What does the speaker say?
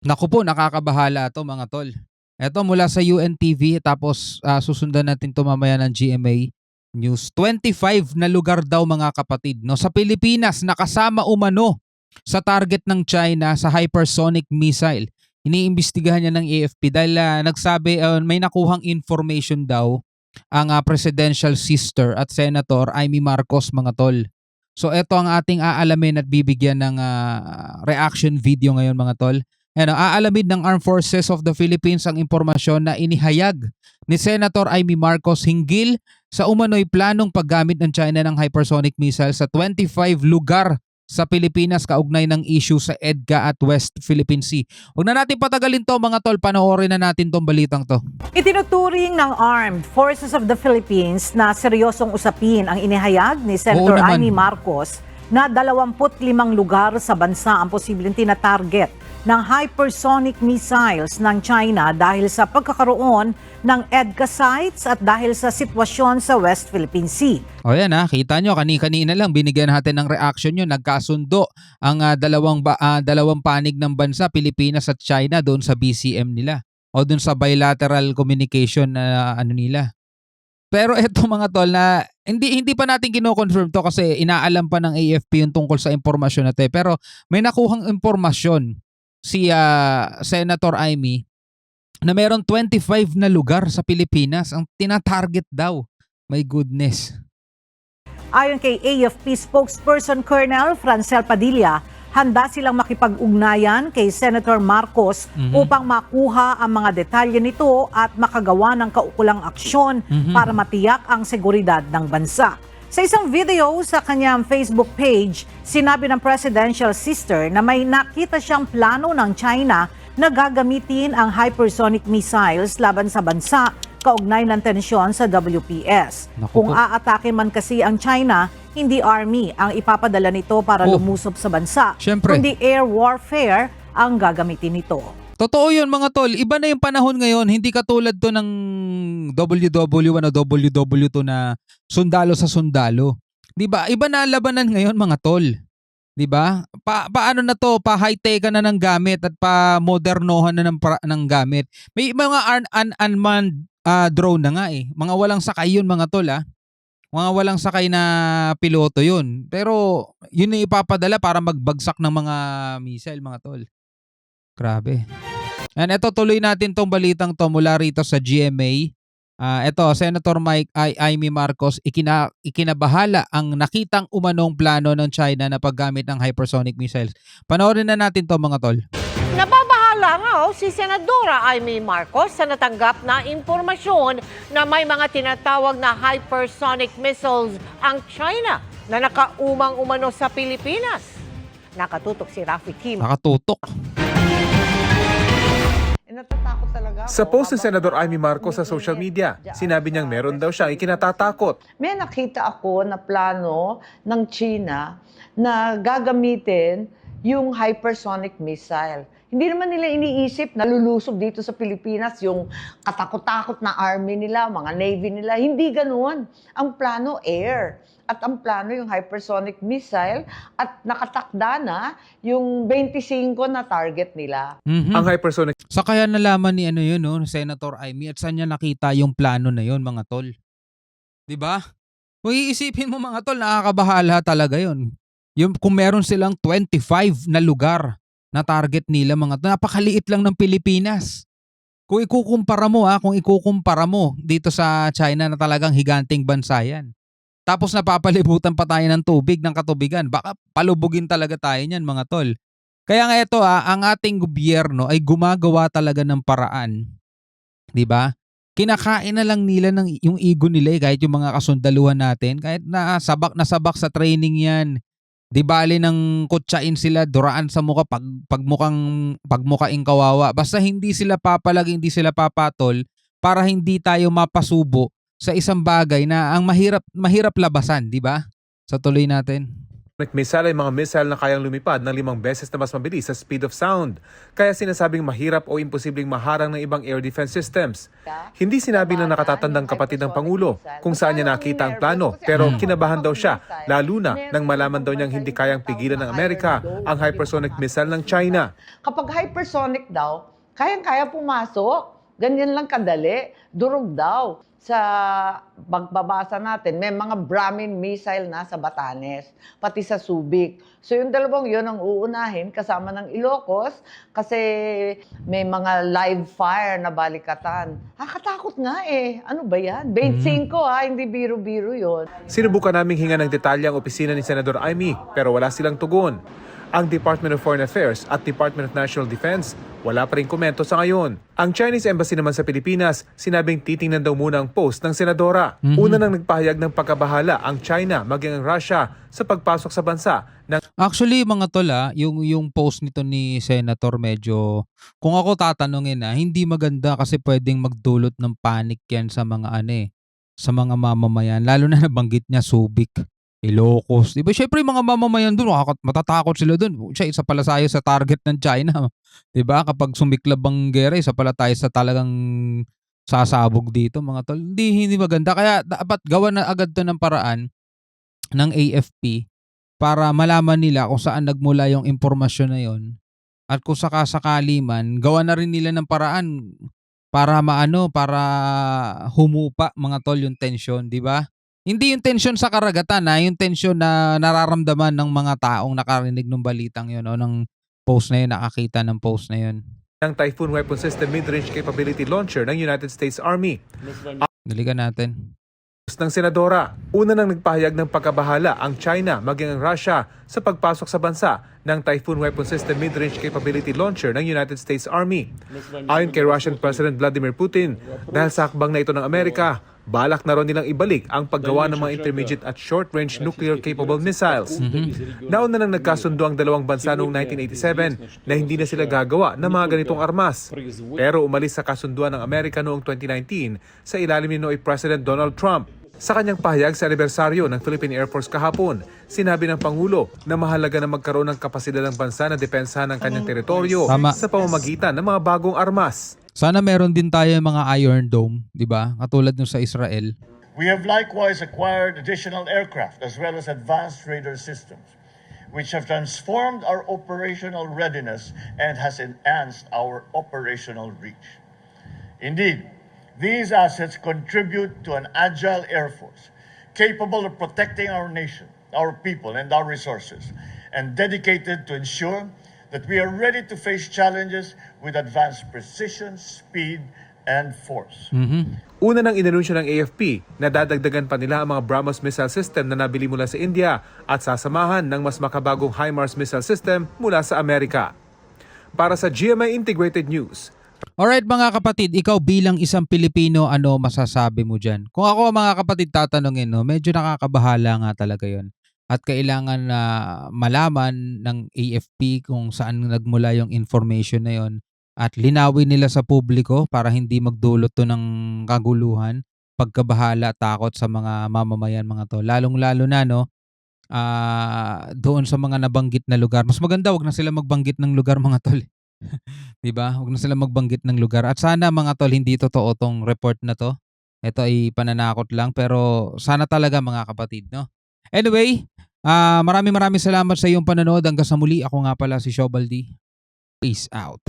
Naku po, nakakabahala 'to mga tol. Eto mula sa UNTV tapos, susundan natin 'to mamaya ng GMA News. 25 na lugar daw mga kapatid 'no, sa Pilipinas nakasama umano sa target ng China sa hypersonic missile. Iniimbestigahan niya ng AFP dahil, nagsabi, may nakuhang information daw ang, presidential sister at Senator Amy Marcos mga tol. So eto ang ating aalamin at bibigyan ng, reaction video ngayon mga tol. Ano, aalamin ng Armed Forces of the Philippines ang impormasyon na inihayag ni Senator Amy Marcos hinggil sa umano'y planong paggamit ng China ng hypersonic missile sa 25 lugar sa Pilipinas kaugnay ng issue sa EDCA at West Philippine Sea. Huwag na natin patagalin to mga tol, panoorin na natin tong balitang to. Itinuturing ng Armed Forces of the Philippines na seryosong usapin ang inihayag ni Senator naman. Amy Marcos na 25 lugar sa bansa ang posibleng tina-target ng hypersonic missiles ng China dahil sa pagkakaroon ng EDCA sites at dahil sa sitwasyon sa West Philippine Sea. O yan kita nyo, kanina lang binigyan natin ng reaction nyo, nagkasundo ang, dalawang panig ng bansa, Pilipinas at China doon sa BCM nila o doon sa bilateral communication na nila. Pero eto mga tol na hindi pa natin kino-confirm to kasi inaalam pa ng AFP yung tungkol sa impormasyon na to. Pero may nakuhang impormasyon si Senator Amy na meron 25 na lugar sa Pilipinas ang tina-target daw. My goodness. Ayon kay AFP spokesperson Colonel Francel Padilla, handa silang makipag-ugnayan kay Senator Marcos upang makuha ang mga detalye nito at makagawa ng kaukulang aksyon para matiyak ang seguridad ng bansa. Sa isang video sa kanyang Facebook page, sinabi ng presidential sister na may nakita siyang plano ng China na gagamitin ang hypersonic missiles laban sa bansa kaugnay ng tensyon sa WPS. Naku Kung po. aatake man kasi ang China, hindi army ang ipapadala nito para lumusob sa bansa, Syempre. kundi air warfare ang gagamitin nito. Totoo yun mga tol. Iba na yung panahon ngayon. Hindi katulad to ng WW1 o WW2 na sundalo sa sundalo. 'Di ba? Iba na ang labanan ngayon mga tol. 'Di ba? Paano na to? Pa-high-tech na ng gamit at pa-modernohan na ng gamit. May mga unmanned drone na nga eh. Mga walang sakay yun mga tol Mga walang sakay na piloto yun. Pero yun na ipapadala para magbagsak ng mga missile mga tol. Grabe. And eto tuloy natin tong balitang to mula rito sa GMA. Eto, Senator Amy Marcos ikinabahala ang nakitang umanong plano ng China na paggamit ng hypersonic missiles. Panoorin na natin to mga tol. Nababahala nga si Senadora Amy Marcos sa natanggap na impormasyon na may mga tinatawag na hypersonic missiles ang China na nakaumang umano sa Pilipinas. Nakatutok si Rafi Kim. Nakatutok. Natatakot talaga Sa ako post ni habang Senador Amy Marcos sa social media, dyan sinabi niyang sa meron West daw siyang Philippines. ikinatatakot. May nakita ako na plano ng China na gagamitin yung hypersonic missile. Hindi naman nila iniisip na lulusob dito sa Pilipinas yung katakot-takot na army nila, mga navy nila. Hindi ganoon. Ang plano, air. At ang plano yung hypersonic missile at nakatakda na yung 25 na target nila. Ang hypersonic Sa kaya nalaman ni yun no, Senator Amy at saan niya nakita yung plano na yun mga tol. 'Di ba? Kung iisipin mo mga tol, nakakabahala talaga yun. Yung kung meron silang 25 na lugar na target nila mga tol, napakaliit lang ng Pilipinas. Kung ikukumpara mo dito sa China na talagang higanting bansa yan. Tapos napapalibutan pa tayo ng tubig, ng katubigan. Baka palubugin talaga tayo niyan mga tol. Kaya nga ito ang ating gobyerno ay gumagawa talaga ng paraan. 'Di ba? Kinakain na lang nila ng yung ego nila kahit yung mga kasundaluhan natin, kahit na sabak sa training 'yan. 'Di bale ng kutsain sila, duraan sa mukha pagmukaing kawawa. Basta hindi sila papalag, hindi sila papatol para hindi tayo mapasubo sa isang bagay na ang mahirap labasan, 'di ba? Sa tuloy natin. missile ay mga missile na kayang lumipad ng 5 beses na mas mabilis sa speed of sound. Kaya sinasabing mahirap o imposibleng maharang ng ibang air defense systems. Hindi sinabi ng nakatatandang kapatid ng Pangulo kung saan niya nakita ang plano, pero kinabahan daw siya, lalo na nang malaman daw niyang hindi kayang pigilan ng Amerika ang hypersonic missile ng China. Kapag hypersonic daw, kayang-kaya pumasok. Ganyan lang kadali. Durog daw. Sa pagbabasa natin, may mga Brahmin missile na sa Batanes, pati sa Subic. So yung dalawang yun ang uunahin kasama ng Ilocos kasi may mga live fire na balikatan. Nakakatakot nga eh. Ano ba yan? 25 hindi biro-biro yun. Sinubukan naming hinga ng detalye ang opisina ni Senador Amy, pero wala silang tugon. Ang Department of Foreign Affairs at Department of National Defense wala pa rin komento sa ngayon. Ang Chinese Embassy naman sa Pilipinas, sinabing titingnan daw muna ang post ng senadora. Una nang nagpahayag ng pagkabahala ang China maging ang Russia sa pagpasok sa bansa ng Actually, mga tol, yung post nito ni Senator medyo, kung ako tatanungin, hindi maganda kasi pwedeng magdulot ng panic yan sa mga sa mga mamamayan. Lalo na nabanggit niya Subic, Ilocos. Di ba? Syempre, yung mga mamamayan doon, matatakot sila doon. Siya, isa pala tayo sa target ng China. Di ba? Kapag sumiklab ang gera, isa pala tayo sa talagang sasabog dito, mga tol. Hindi maganda. Kaya dapat gawan na agad to ng paraan ng AFP para malaman nila kung saan nagmula yung impormasyon na yon. At kung sakasakali man, gawa na rin nila ng paraan para para humupa, mga tol, yung tension, di ba? Hindi yung tension sa karagatan, yung tension na nararamdaman ng mga taong nakarinig ng balitang yun o ng post na yun, nakakita ng post na yun. Typhoon Weapon System Mid-Range Capability Launcher ng United States Army. Daligan natin. Ng senadora, una nang nagpahayag ng pagkabahala ang China maging ang Russia sa pagpasok sa bansa ng Typhoon Weapon System Mid-Range Capability Launcher ng United States Army. Ayon kay Russian President Vladimir Putin, dahil sa hakbang na ito ng Amerika, balak na rin nilang ibalik ang paggawa ng mga intermediate at short-range nuclear-capable missiles. Nauna nang nagkasundo ang dalawang bansa noong 1987 na hindi na sila gagawa ng mga ganitong armas. Pero umalis sa kasunduan ng Amerika noong 2019 sa ilalim ni Noy President Donald Trump. Sa kanyang pahayag sa anibersaryo ng Philippine Air Force kahapon, sinabi ng Pangulo na mahalaga na magkaroon ng kapasidad ng bansa na depensahan ng kanyang teritoryo sa pamamagitan ng mga bagong armas. Sana meron din tayo mga Iron Dome, di ba? Katulad nung sa Israel. We have likewise acquired additional aircraft as well as advanced radar systems, which have transformed our operational readiness and has enhanced our operational reach. Indeed, these assets contribute to an agile Air Force, capable of protecting our nation, our people, and our resources, and dedicated to ensure that we are ready to face challenges with advanced precision, speed, and force. Una nang inanunsyo ng AFP na dadagdagan pa nila ang mga BrahMos missile system na nabili mula sa India at sasamahan ng mas makabagong HIMARS missile system mula sa Amerika. Para sa GMA Integrated News. Alright mga kapatid, ikaw bilang isang Pilipino, ano masasabi mo dyan? Kung ako mga kapatid tatanungin, medyo nakakabahala nga talaga yon. At kailangan na malaman ng AFP kung saan nagmula yung information na yon at linawin nila sa publiko para hindi magdulot to ng kaguluhan, pagkabahala, takot sa mga mamamayan, mga to. Lalong-lalo na doon sa mga nabanggit na lugar. Mas maganda wag na sila magbanggit ng lugar, mga tol. 'Di ba? Wag na sila magbanggit ng lugar. At sana mga tol hindi totoo tong report na to. Ito ay pananakot lang pero sana talaga mga kapatid, no? Anyway, maraming salamat sa iyong panonood. Hanggang sa muli, ako nga pala si Shobaldi. Peace out.